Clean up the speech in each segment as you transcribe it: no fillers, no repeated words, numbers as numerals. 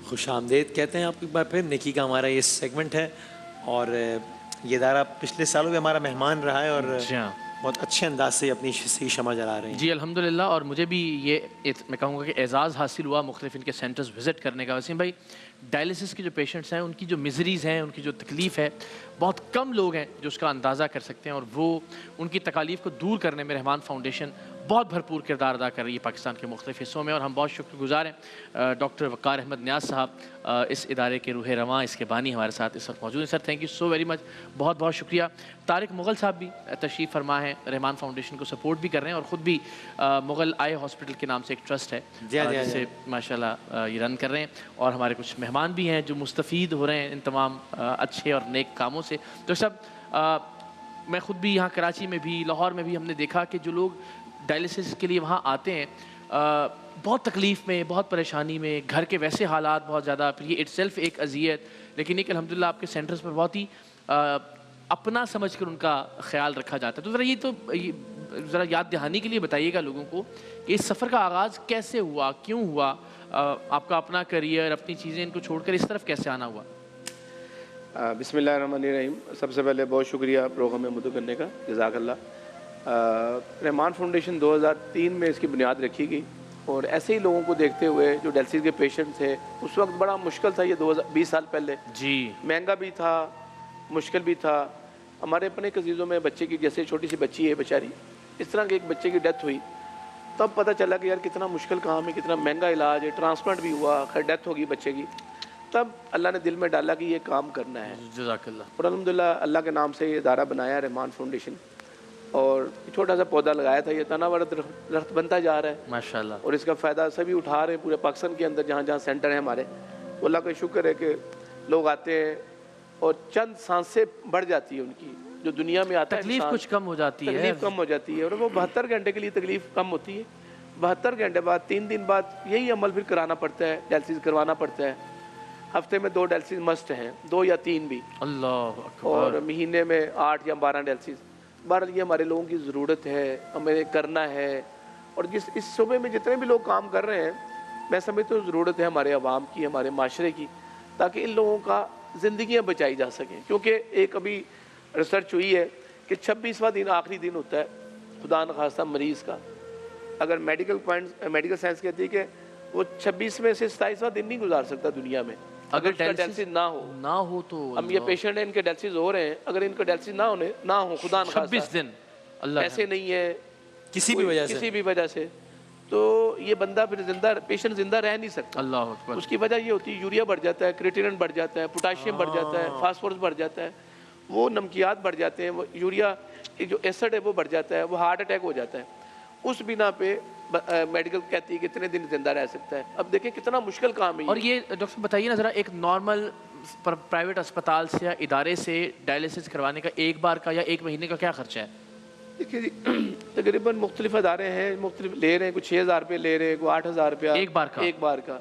خوش آمدید کہتے ہیں آپ کو ایک بار پھر. نیکی کا ہمارا یہ سیگمنٹ ہے اور یہ ادارہ پچھلے سالوں بھی ہمارا مہمان رہا ہے اور بہت اچھے انداز سے اپنی صحیح شمع جلا رہے ہیں. جی الحمدللہ. اور مجھے بھی یہ میں کہوں گا کہ اعزاز حاصل ہوا مختلف ان کے سینٹرز وزٹ کرنے کا. وسیم بھائی ڈائلسس کے جو پیشنٹس ہیں ان کی جو مزریز ہیں, ان کی جو تکلیف ہے, بہت کم لوگ ہیں جو اس کا اندازہ کر سکتے ہیں, اور وہ ان کی تکالیف کو دور کرنے میں رحمان فاؤنڈیشن بہت بھرپور کردار ادا کر رہی ہے پاکستان کے مختلف حصوں میں. اور ہم بہت شکر گزار ہیں ڈاکٹر وقار احمد نیاز صاحب اس ادارے کے روح رواں, اس کے بانی ہمارے ساتھ اس وقت موجود ہیں. Sir thank you so very much, بہت بہت شکریہ. طارق مغل صاحب بھی تشریف فرما ہیں, رحمان فاؤنڈیشن کو سپورٹ بھی کر رہے ہیں, اور خود بھی مغل آئی ہاسپٹل کے نام سے ایک ٹرسٹ ہے جسے ماشاء اللہ یہ رن کر رہے ہیں. اور ہمارے کچھ مہمان بھی ہیں جو مستفید ہو رہے ہیں ان تمام اچھے اور نیک کاموں سے. تو سب میں خود بھی یہاں کراچی میں بھی, لاہور میں بھی ہم نے دیکھا کہ جو لوگ ڈائلسس کے لیے وہاں آتے ہیں بہت تکلیف میں, بہت پریشانی میں, گھر کے ویسے حالات بہت زیادہ, پھر یہ اٹ سیلف ایک اذیت, لیکن ایک الحمدللہ آپ کے سینٹرز پر بہت ہی اپنا سمجھ کر ان کا خیال رکھا جاتا ہے. تو ذرا یہ تو ذرا یاد دہانی کے لیے بتائیے گا لوگوں کو کہ اس سفر کا آغاز کیسے ہوا, کیوں ہوا, آپ کا اپنا کریئر, اپنی چیزیں ان کو چھوڑ کر اس طرف کیسے آنا ہوا؟ بسم اللہ الرحمن الرحیم. سب سے پہلے بہت شکریہ پروگرام میں مدعو کرنے کا, جزاک اللہ. رحمان فاؤنڈیشن 2003 میں اس کی بنیاد رکھی گئی, اور ایسے ہی لوگوں کو دیکھتے ہوئے جو ڈائلسس کے پیشنٹ تھے, اس وقت بڑا مشکل تھا, یہ 20 سال پہلے جی مہنگا بھی تھا, مشکل بھی تھا. ہمارے اپنے عزیزوں میں بچے کی, جیسے چھوٹی سی بچی ہے بیچاری, اس طرح کے ایک بچے کی ڈیتھ ہوئی, تب پتہ چلا کہ یار کتنا مشکل کام ہے, کتنا مہنگا علاج ہے, ٹرانسپلانٹ بھی ہوا, خیر ڈیتھ ہوگی بچے کی. تب اللہ نے دل میں ڈالا کہ یہ کام کرنا ہے, جزاک اللہ. اور الحمدللہ اللہ کے نام سے یہ ادارہ بنایا رحمان فاؤنڈیشن, اور چھوٹا سا پودا لگایا تھا, یہ تناور درخت بنتا جا رہا ہے ماشاءاللہ, اور اس کا فائدہ سبھی اٹھا رہے ہیں پورے پاکستان کے اندر جہاں جہاں سینٹر ہیں ہمارے. تو اللہ کا شکر ہے کہ لوگ آتے ہیں اور چند سانسیں بڑھ جاتی ہے ان کی, جو دنیا میں آتا ہے تکلیف کچھ کم ہو جاتی ہے, تکلیف کم ہو جاتی ہے, اور وہ 72 گھنٹے کے لیے تکلیف کم ہوتی ہے. 72 گھنٹے بعد 3 دن بعد یہی عمل پھر کرانا پڑتا ہے, ڈائلسس کروانا پڑتا ہے. ہفتے میں 2 ڈائلسس مسٹ ہیں, 2 یا 3 بھی, اللہ اکبر, اور مہینے میں 8 یا 12 ڈائلسس. بہرحال یہ ہمارے لوگوں کی ضرورت ہے, ہمیں کرنا ہے, اور اس صوبے میں جتنے بھی لوگ کام کر رہے ہیں, میں سمجھتا ہوں ضرورت ہے ہمارے عوام کی, ہمارے معاشرے کی, تاکہ ان لوگوں کا زندگیاں بچائی جا سکیں. کیونکہ ایک ابھی ریسرچ ہوئی ہے کہ 26واں دن آخری دن ہوتا ہے خدا نخواستہ مریض کا. اگر میڈیکل سائنس کہتی ہے کہ وہ 26 میں سے 27واں دن نہیں گزار سکتا دنیا میں اگر ڈائلسس نہ ہو. تو ہم یہ پیشنٹ ہیں, ان کے ڈائلسس ہو رہے ہیں, اگر ان کا ڈائلسس نہ ہو خدا نخواستہ 26 دن اللہ ایسے نہیں ہے کسی بھی وجہ سے, تو یہ بندہ پھر پیشنٹ زندہ رہ نہیں سکتا. اللہ اکبر. اس کی وجہ یہ ہوتی ہے یوریا بڑھ جاتا ہے, کریٹینن بڑھ جاتا ہے, پوٹاشیم بڑھ جاتا ہے, فاسفورس بڑھ جاتا ہے, وہ نمکیات بڑھ جاتے ہیں, وہ یوریا جو ایسڈ ہے وہ بڑھ جاتا ہے, وہ ہارٹ اٹیک ہو جاتا ہے. اس بنا پہ میڈیکل کہتی ہے کتنے دن زندہ رہ سکتا ہے. اب دیکھیں کتنا مشکل کام ہے. اور یہ ڈاکٹر بتائیے نا ذرا, ایک نارمل پرائیویٹ اسپتال سے یا ادارے سے ڈائلسس کروانے کا ایک بار کا یا ایک مہینے کا کیا خرچہ ہے؟ دیکھیے جی, تقریباً مختلف ادارے ہیں, مختلف لے رہے ہیں, کوئی 6,000 روپے لے رہے ہیں, کوئی 8,000 روپیہ ایک بار کا,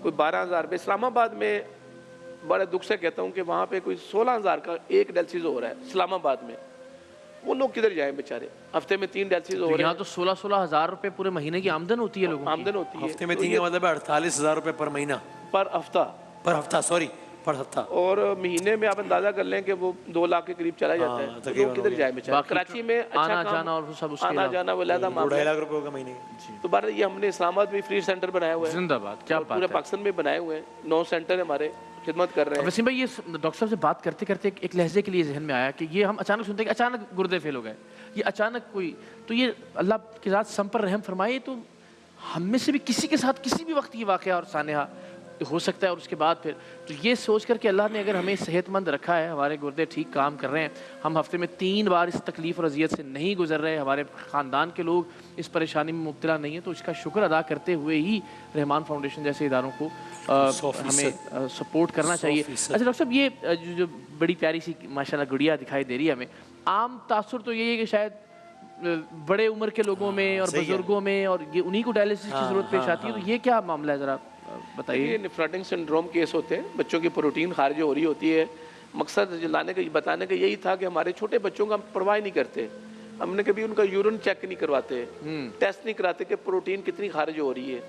کوئی 12,000 روپے. اسلام آباد میں بڑے دکھ سے کہتا ہوں کہ وہاں پہ کوئی 16,000 کا ایک ڈائلسس ہو رہا ہے اسلام آباد میں. وہ لوگ کدھر جائیں بیچارے, ہفتے میں 3 ڈائلسس ہو رہے ہیں. یہاں تو 16,000 روپے پورے مہینے کی آمدن ہوتی ہے لوگوں کی. آمدن ہوتی ہے ہفتے میں 3 کا مطلب ہے 48,000 روپے پر مہینہ, پر ہفتہ, پر ہفتہ, اور مہینے میں آپ اندازہ کر لیں کہ وہ 2 لاکھ کے قریب چلا جاتا ہے. تو لوگ کدھر جائیں بیچارے, کراچی میں آنا جانا اور سب اس کے آنا جانا وہ علیحدہ معاملہ 2.5 لاکھ روپے ہوگا مہینے. تو بہرحال یہ ہم نے اسلام آباد میں فری سینٹر بنایا ہوا ہے, زندہ باد, کیا بات ہے, پورے پاکستان میں بنائے ہوئے ہیں. 9 سینٹر ہمارے خدمت کر رہے ہیں. وسیم بھائی, یہ ڈاکٹر صاحب سے بات کرتے کرتے ایک لہجے کے لیے ذہن میں آیا کہ یہ ہم اچانک سنتے ہیں کہ اچانک گردے فیل ہو گئے, یہ اچانک کوئی, تو یہ اللہ کی ذات سم پر رحم فرمائے, تو ہم میں سے بھی کسی کے ساتھ کسی بھی وقت یہ واقعہ اور سانحہ ہو سکتا ہے, اور اس کے بعد پھر تو یہ سوچ کر کہ اللہ نے اگر ہمیں صحت مند رکھا ہے, ہمارے گردے ٹھیک کام کر رہے ہیں, ہم ہفتے میں 3 بار اس تکلیف اور اذیت سے نہیں گزر رہے, ہمارے خاندان کے لوگ اس پریشانی میں مبتلا نہیں ہیں, تو اس کا شکر ادا کرتے ہوئے ہی رحمان فاؤنڈیشن جیسے اداروں کو ہمیں سپورٹ کرنا چاہیے. اچھا ڈاکٹر صاحب, یہ جو بڑی پیاری سی ماشاءاللہ گڑیا دکھائی دے رہی ہے ہمیں, عام تاثر تو یہی ہے کہ شاید بڑے عمر کے لوگوں میں اور بزرگوں میں, اور یہ انہی کو ڈائلسس کی ضرورت پیش آتی ہے, تو یہ کیا معاملہ ہے ذرا بتائیے. یہ نیفراٹنگ سنڈروم کیس ہوتے ہیں, بچوں کی پروٹین خارج ہو رہی ہوتی ہے. مقصد لانے کا بتانے کا یہی تھا کہ ہمارے چھوٹے بچوں کا ہم پرواہ نہیں کرتے, ہم نے کبھی ان کا یورین چیک نہیں کرواتے, ٹیسٹ نہیں کراتے کہ پروٹین کتنی خارج ہو رہی ہے.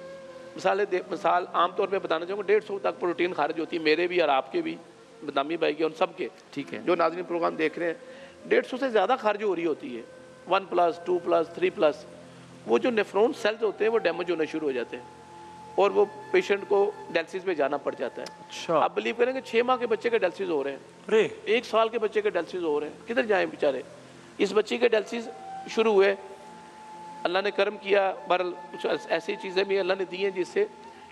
مثال عام طور پہ بتانا چاہوں گا 150 تک پروٹین خارج ہوتی ہے، میرے بھی اور آپ کے بھی، بدنامی بھائی کے، ان سب کے، ٹھیک ہے، جو ناظرین پروگرام دیکھ رہے ہیں 150 سے زیادہ خارج ہو رہی ہوتی ہے، 1+, 2+, 3+. وہ جو نیفرون سیلز ہوتے ہیں وہ ڈیمیج ہونا شروع ہو جاتے ہیں اور وہ پیشنٹ کو ڈائلسس پہ جانا پڑ جاتا ہے. اچھا آپ بلیو کریں کہ 6 ماہ کے بچے کے ڈائلسس ہو رہے ہیں، 1 سال کے بچے کے ڈائلسس ہو رہے ہیں، کدھر جائیں بیچارے. اس بچے کے ڈائلسس شروع ہوئے، اللہ نے کرم کیا، بہرحال کچھ ایسی چیزیں بھی اللہ نے دی ہیں جس سے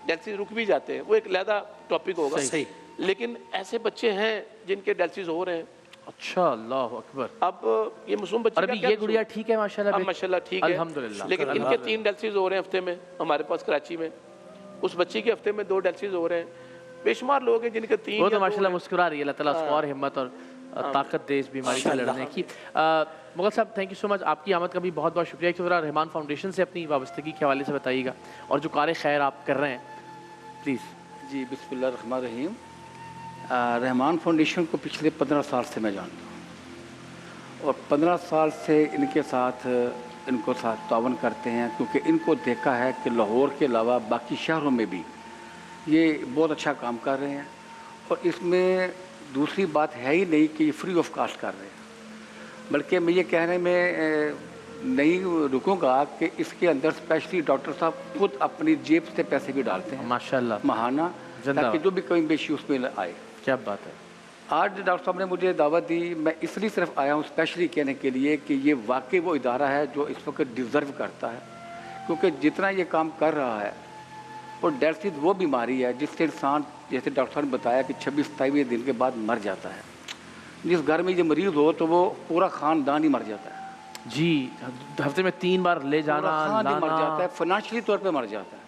ڈائلسس رک بھی جاتے ہیں، وہ ایک علیحدہ ٹاپک ہوگا. صحیح. لیکن ایسے بچے ہیں جن کے ڈائلسس ہو رہے ہیں. اچھا، اللہ اکبر. اب یہ معصوم بچے اور کا ابھی کیا یہ قصور؟ گڑیا ٹھیک ہے ماشاءاللہ؟ اب ماشاءاللہ ٹھیک ہے الحمدللہ. لیکن ان کے 3 ڈائلسس ہو رہے ہیں ہفتے میں ہمارے پاس کراچی میں. اس بچی کے ہفتے میں 2 ڈائلسس ہو رہے ہیں. بے شمار لوگ ہیں جن کے 3 وہ تو ماشاءاللہ مسکرا رہی ہے. اللہ تعالیٰ اس کو اور ہمت اور طاقت دے اس بیماری سے لڑنے کی. مغل صاحب تھینک یو سو مچ. آپ کی آمد کا بھی بہت بہت شکریہ کہ ذرا رحمان فاؤنڈیشن سے اپنی وابستگی کے حوالے سے بتائیے گا اور جو کار خیر آپ کر رہے ہیں پلیز. جی بسم اللہ الرحمن الرحیم. رحمان فاؤنڈیشن کو پچھلے 15 سال سے میں جانتا ہوں اور 15 سال سے ان کے ساتھ تعاون کرتے ہیں کیونکہ ان کو دیکھا ہے کہ لاہور کے علاوہ باقی شہروں میں بھی یہ بہت اچھا کام کر رہے ہیں. اور اس میں دوسری بات ہے ہی نہیں کہ یہ فری آف کاسٹ کر رہے ہیں، بلکہ میں یہ کہنے میں نہیں رکوں گا کہ اس کے اندر اسپیشلی ڈاکٹر صاحب خود اپنی جیب سے پیسے بھی ڈالتے ہیں ماشاءاللہ ماہانہ، تاکہ جو بھی کمی بیشی اس میں آئے. کیا بات ہے. آج ڈاکٹر صاحب نے مجھے دعوت دی، میں اس لیے صرف آیا ہوں اسپیشلی کہنے کے لیے کہ یہ واقعی وہ ادارہ ہے جو اس وقت ڈیزرو کرتا ہے، کیونکہ جتنا یہ کام کر رہا ہے. اور ڈائلسس وہ بیماری ہے جس سے انسان، جیسے ڈاکٹر صاحب نے بتایا کہ 26-27 دن کے بعد مر جاتا ہے. جس گھر میں یہ مریض ہو تو وہ پورا خاندان ہی مر جاتا ہے. جی ہفتے میں 3 بار لے جانا پورا خاندان ہی مر جاتا ہے، فائنانشلی طور پہ مر جاتا ہے.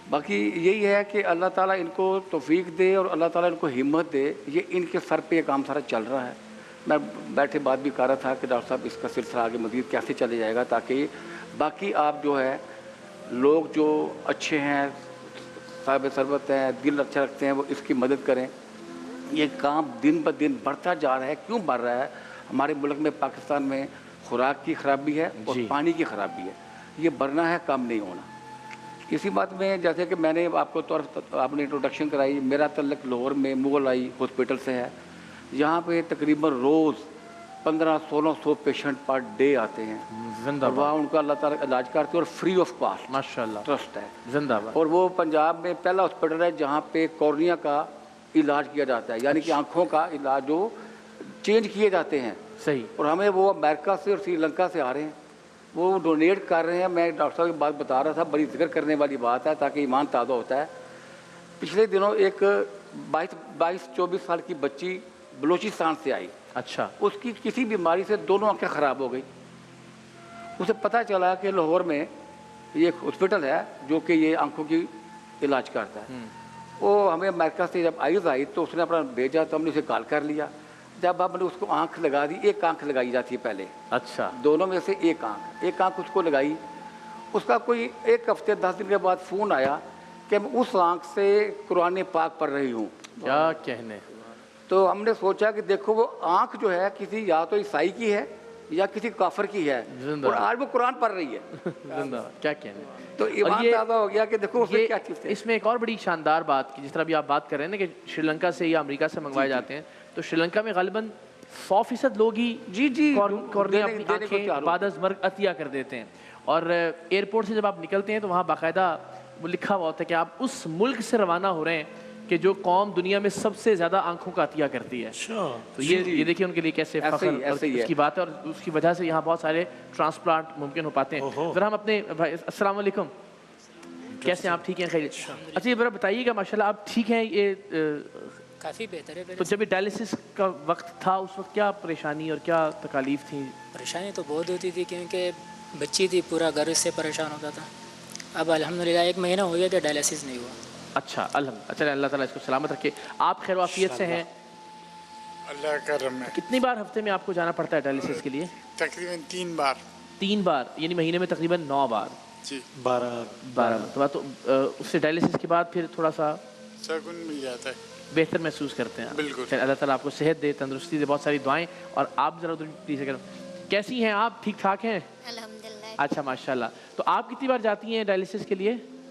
باقی یہی ہے کہ اللہ تعالیٰ ان کو توفیق دے اور اللہ تعالیٰ ان کو ہمت دے. یہ ان کے سر پہ یہ کام سارا چل رہا ہے. میں بیٹھے بات بھی کر رہا تھا کہ ڈاکٹر صاحب اس کا سلسلہ آگے مزید کیسے چلے جائے گا تاکہ باقی آپ جو ہے لوگ جو اچھے ہیں، صاحب ثروت ہیں، دل اچھا رکھتے ہیں، وہ اس کی مدد کریں. یہ کام دن بہ دن بڑھتا جا رہا ہے. کیوں بڑھ رہا ہے؟ ہمارے ملک میں پاکستان میں خوراک کی خرابی ہے اور پانی کی خرابی ہے. یہ بڑھنا ہے، کام نہیں ہونا. اسی بات میں جیسے کہ میں نے آپ نے انٹروڈکشن کرائی، میرا تعلق لاہور میں مغل آئی ہاسپٹل سے ہے. یہاں پہ تقریباً روز 1500-1600 پیشنٹ پر ڈے آتے ہیں. زندہ وہاں ان کا اللہ تعالیٰ علاج کرتے ہیں اور فری آف کاسٹ ماشاءاللہ ٹرسٹ ہے. زندہ باد. اور وہ پنجاب میں پہلا ہاسپٹل ہے جہاں پہ کورنیا کا علاج کیا جاتا ہے، یعنی کہ آنکھوں کا علاج جو چینج کیے جاتے ہیں. صحیح. اور ہمیں وہ امریکہ سے اور سری لنکا سے آ رہے ہیں، وہ ڈونیٹ کر رہے ہیں. میں ڈاکٹر صاحب کی بات بتا رہا تھا، بڑی ذکر کرنے والی بات ہے تاکہ ایمان تازہ ہوتا ہے. پچھلے دنوں ایک 22-24 سال کی بچی بلوچستان سے آئی. اچھا. اس کی کسی بیماری سے دونوں آنکھیں خراب ہو گئی. اسے پتہ چلا کہ لاہور میں یہ ہاسپٹل ہے جو کہ یہ آنکھوں کی علاج کرتا ہے. وہ ہمیں امریکہ سے جب آئی تو اس نے اپنا بھیجا تو ہم نے اسے کال کر لیا. جب ہم نے اس کو آنکھ لگا دی، ایک آنکھ لگائی جاتی ہے پہلے، اچھا. دونوں میں سے ایک آنکھ اس کو لگائی. اس کا کوئی 1 ہفتے 10 دن کے بعد فون آیا کہ میں اس آنکھ سے قرآن پاک پڑھ رہی ہوں. کیا کہنے. تو ہم نے سوچا کہ دیکھو وہ آنکھ جو ہے کسی یا تو عیسائی کی ہے یا کسی کافر کی ہے، اور آج وہ قرآن پڑھ رہی ہے. زندہ. کیا کہنے. تو ایمان تازہ ہو گیا کہ دیکھو یہ کیا چیز ہے. اس میں ایک اور بڑی شاندار بات کی، جس طرح بھی آپ بات کر رہے ہیں نا کہ شری لنکا سے یا امریکہ سے منگوائے جاتے ہیں، تو شری لنکا میں غالباً 100% لوگ ہی کورنیا اپنی آنکھیں بعد از مرگ عطیہ کر دیتے ہیں. اور ایئرپورٹ سے جب آپ نکلتے ہیں تو وہاں باقاعدہ وہ لکھا ہوا ہوتا ہے کہ آپ اس ملک سے روانہ ہو رہے ہیں کہ جو قوم دنیا میں سب سے زیادہ آنکھوں کا عطیہ کرتی ہے. تو یہ دیکھیے ان کے لیے کیسے فخر اور اس کی بات ہے، اور اس کی وجہ سے یہاں بہت سارے ٹرانسپلانٹ ممکن ہو پاتے ہیں. ذرا ہم اپنے بھائی، السلام علیکم، کیسے ہیں آپ؟ ٹھیک ہیں؟ خیریت. اچھا یہ ذرا بتائیے گا، ماشاء اللہ آپ ٹھیک ہیں؟ یہ کافی بہتر ہے. تو جب یہ ڈائلسس کا وقت تھا اس وقت کیا پریشانی اور کیا تکالیف تھیں؟ پریشانی تو بہت ہوتی تھی کیونکہ بچی تھی، پورا گھر اس سے پریشان ہوتا تھا. اب الحمدللہ 1 مہینہ ہو گیا کہ ڈائلسس نہیں ہوا. اچھا الحمد. اچھا اللہ تعالیٰ اس کو سلامت رکھے. آپ خیر و عافیت سے ہیں؟ اللہ کا کرم ہے. کتنی بار ہفتے میں آپ کو جانا پڑتا ہے ڈائلسس کے لیے؟ تقریباً 3 بار. 3 بار، یعنی مہینے میں تقریباً 9 بار. جی 12 مرتبہ. تو اس سے ڈائلسس کے بعد پھر تھوڑا سا سکون مل جاتا ہے، بہتر محسوس کرتے ہیں. بالکل. پھر اللہ تعالیٰ آپ کو صحت دے، تندرستی دے. بہت ساری دعائیں. اور آپ ذرا ادھر پلیز کرو. کیسی ہیں آپ؟ ٹھیک ٹھاک ہیں؟ الحمدللہ. اچھا ماشاء اللہ. تو آپ کتنی بار جاتی ہیں ڈائلسس کے لیے؟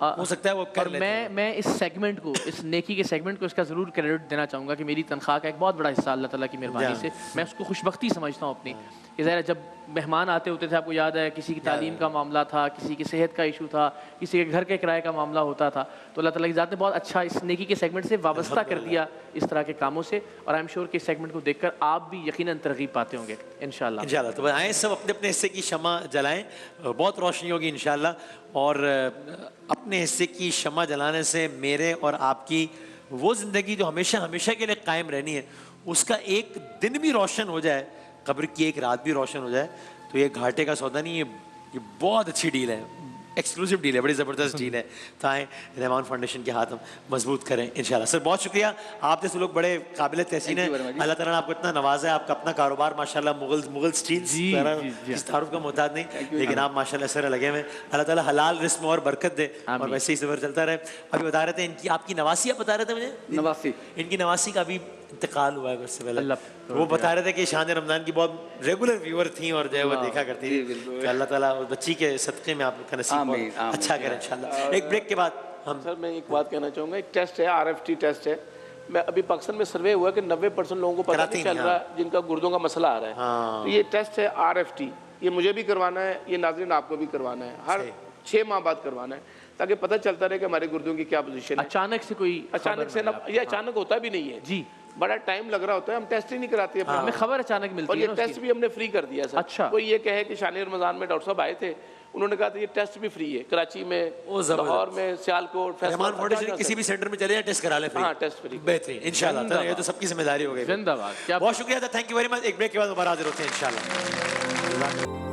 ہو سکتا ہے وہ کر اور لیتے ہیں. میں اس سیگمنٹ کو, اس نیکی کے سیگمنٹ کو اس کا ضرور کریڈٹ دینا چاہوں گا کہ میری تنخواہ کا ایک بہت بڑا حصہ اللہ تعالیٰ کی مہربانی سے, میں اس کو خوش بختی سمجھتا ہوں اپنی, کہ ظاہر ہے جب مہمان آتے ہوتے تھے, آپ کو یاد ہے کسی کی تعلیم کا معاملہ تھا, کسی کی صحت کا ایشو تھا, کسی کے گھر کے کرائے کا معاملہ ہوتا تھا, تو اللہ تعالیٰ کی ذات نے بہت اچھا اس نیکی کے سیگمنٹ سے وابستہ کر دیا اس طرح کے کاموں سے, اور آئی ایم شیور کہ اس سیگمنٹ کو دیکھ کر آپ بھی یقیناً ترغیب پاتے ہوں گے انشاءاللہ. انشاءاللہ. تو آئیں سب اپنے اپنے حصے کی شمع جلائیں, بہت روشنی ہوگی انشاءاللہ. اور اپنے حصے کی شمع جلانے سے میرے اور آپ کی وہ زندگی جو ہمیشہ ہمیشہ کے لیے قائم رہنی ہے, اس کا ایک دن بھی روشن ہو جائے, قبر کی ایک رات بھی روشن ہو جائے, تو یہ گھاٹے کا سودا نہیں, یہ بہت اچھی ڈیل ہے, ایکسکلوسیو ڈیل ہے, بڑی زبردست ڈیل ہے. تو آئیں رحمان فاؤنڈیشن کے ہاتھ ہم مضبوط کریں انشاءاللہ. سر بہت شکریہ, آپ جیسے لوگ بڑے قابل تحسین ہیں, اللہ تعالیٰ نے آپ کو اتنا نوازا ہے, آپ کا اپنا کاروبار ماشاءاللہ مغل اسٹیلس اس تعارف کا محتاج نہیں, لیکن آپ ماشاءاللہ سر لگے ہوئے, اللہ تعالیٰ حلال رزق میں اور برکت دے, اور ویسے ہی سفر چلتا رہے. ابھی بتا رہے تھے ان کی, آپ کی نواسی, آپ بتا رہے تھے مجھے نواسی, ان کی نواسی کا ابھی انتقال ہوا ہے اس سے پہلے. وہ بتا رہے تھے کہ شان رمضان کی بہت ریگولر ویور تھیں اور جو ہے وہ دیکھا کرتی تھی, کہ اللہ تعالیٰ اس بچی کے صدقے میں آپ لوگ کا نصیب اچھا کرے انشاءاللہ. ایک بریک کے بعد ہم سر میں ایک بات کہنا چاہوں گا, ایک ٹیسٹ ہے, RFT ٹیسٹ ہے. میں ابھی پاکستان میں سروے ہوا کہ 90% لوگوں کو پتہ نہیں چل رہا جن کا گردوں کا مسئلہ آ رہا ہے. تو یہ ٹیسٹ ہے RFT, یہ مجھے بھی کروانا ہے, یہ ناظرین آپ کو بھی کروانا ہے, ہر 6 ماہ بعد کروانا ہے, تاکہ پتہ چلتا رہے کہ ہمارے گردوں کی کیا پوزیشن ہے. اچانک سے کوئی اچانک سے یہ اچانک ہوتا بھی نہیں ہے جی, بڑا ٹائم لگ رہا ہوتا ہے, ہم ٹیسٹ ہی نہیں کراتے ہیں. ہمیں خبر اچانک اور ملتی یہ ہے, ٹیسٹ بھی ہم نے فری کر دیا سر. اچھا. کوئی یہ کہے کہ شان رمضان میں ڈاکٹر صاحب آئے تھے, انہوں نے کہا تھا یہ ٹیسٹ بھی فری ہے, کراچی میں, لاہور میں, سیالکوٹ, رحمان فاؤنڈیشن کسی بھی سینٹر میں چلے جائیں, ٹیسٹ کرا لیں فری. ہاں ٹیسٹ فری. بہترین انشاءاللہ, یہ تو سب کی ذمہ داری ہو گئی. زندہ باد. بہت شکریہ تھا, تھینک یو ویری مچ. ایک بریک کے بعد دوبارہ حاضر ہوتے ہیں انشاءاللہ.